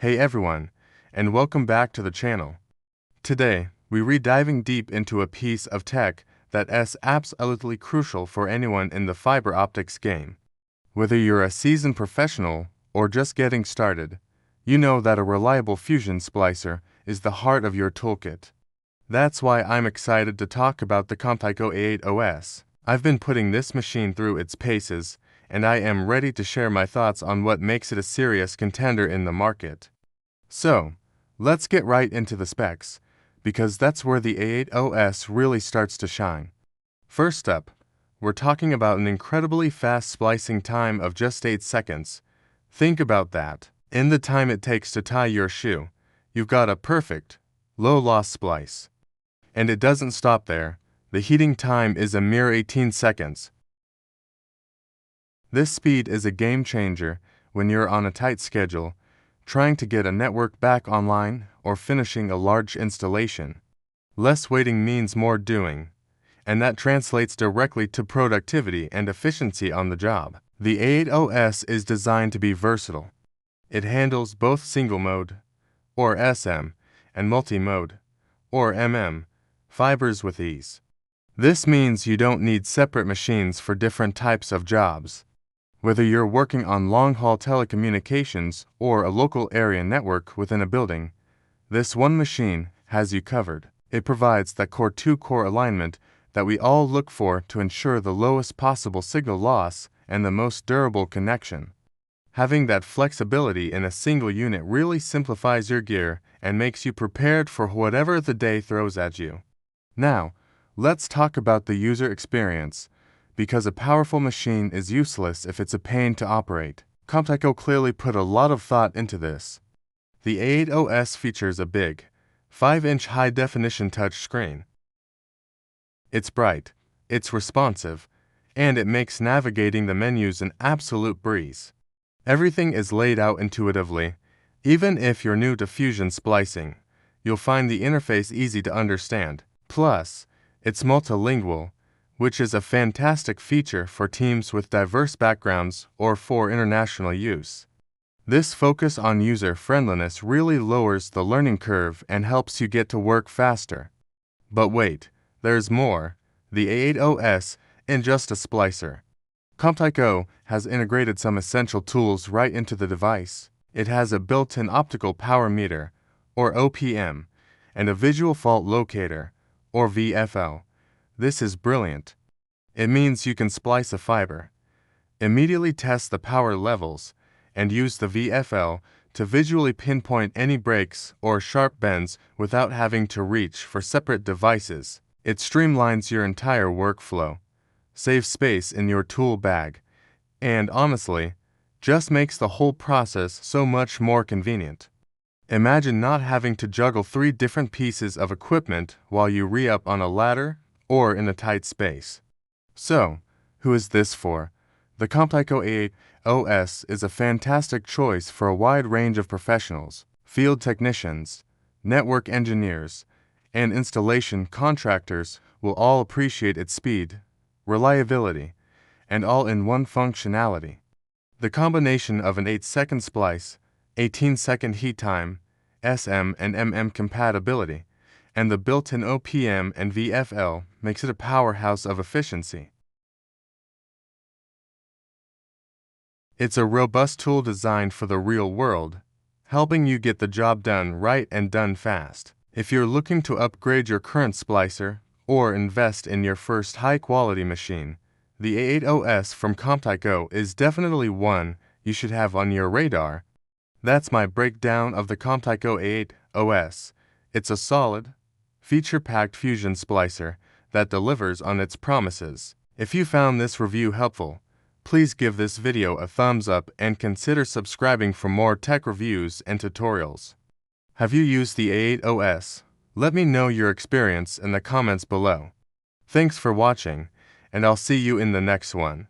Hey everyone, and welcome back to the channel. Today, we're diving deep into a piece of tech that is absolutely crucial for anyone in the fiber optics game. Whether you're a seasoned professional or just getting started, you know that a reliable fusion splicer is the heart of your toolkit. That's why I'm excited to talk about the COMPTYCO A8OS. I've been putting this machine through its paces, and I am ready to share my thoughts on what makes it a serious contender in the market. So, let's get right into the specs, because that's where the A8OS really starts to shine. First up, we're talking about an incredibly fast splicing time of just 8 seconds. Think about that. In the time it takes to tie your shoe, you've got a perfect, low-loss splice. And it doesn't stop there. The heating time is a mere 18 seconds. This speed is a game changer when you're on a tight schedule, trying to get a network back online or finishing a large installation. Less waiting means more doing, and that translates directly to productivity and efficiency on the job. The A8OS is designed to be versatile. It handles both single mode, or SM, and multi-mode, or MM, fibers with ease. This means you don't need separate machines for different types of jobs. Whether you're working on long-haul telecommunications or a local area network within a building, this one machine has you covered. It provides that core-to-core alignment that we all look for to ensure the lowest possible signal loss and the most durable connection. Having that flexibility in a single unit really simplifies your gear and makes you prepared for whatever the day throws at you. Now, let's talk about the user experience, because a powerful machine is useless if it's a pain to operate. COMPTYCO clearly put a lot of thought into this. The A8OS features a big, 5-inch high-definition touchscreen. It's bright, it's responsive, and it makes navigating the menus an absolute breeze. Everything is laid out intuitively. Even if you're new to fusion splicing, you'll find the interface easy to understand. Plus, it's multilingual, which is a fantastic feature for teams with diverse backgrounds or for international use. This focus on user-friendliness really lowers the learning curve and helps you get to work faster. But wait, there's more. The A8OS isn't just a splicer. COMPTYCO has integrated some essential tools right into the device. It has a built-in optical power meter, or OPM, and a visual fault locator, or VFL. This is brilliant. It means you can splice a fiber, immediately test the power levels, and use the VFL to visually pinpoint any breaks or sharp bends without having to reach for separate devices. It streamlines your entire workflow, saves space in your tool bag, and honestly, just makes the whole process so much more convenient. Imagine not having to juggle 3 different pieces of equipment while you re-up on a ladder or in a tight space. So, who is this for? The COMPTYCO A8OS is a fantastic choice for a wide range of professionals, field technicians, network engineers, and installation contractors will all appreciate its speed, reliability, and all-in-one functionality. The combination of an 8-second splice, 18-second heat time, SM and MM compatibility, and the built-in OPM and VFL makes it a powerhouse of efficiency. It's a robust tool designed for the real world, helping you get the job done right and done fast. If you're looking to upgrade your current splicer or invest in your first high-quality machine, the A8OS from COMPTYCO is definitely one you should have on your radar. That's my breakdown of the COMPTYCO A8OS. It's a solid, feature-packed fusion splicer that delivers on its promises. If you found this review helpful, please give this video a thumbs up and consider subscribing for more tech reviews and tutorials. Have you used the A8OS? Let me know your experience in the comments below. Thanks for watching, and I'll see you in the next one.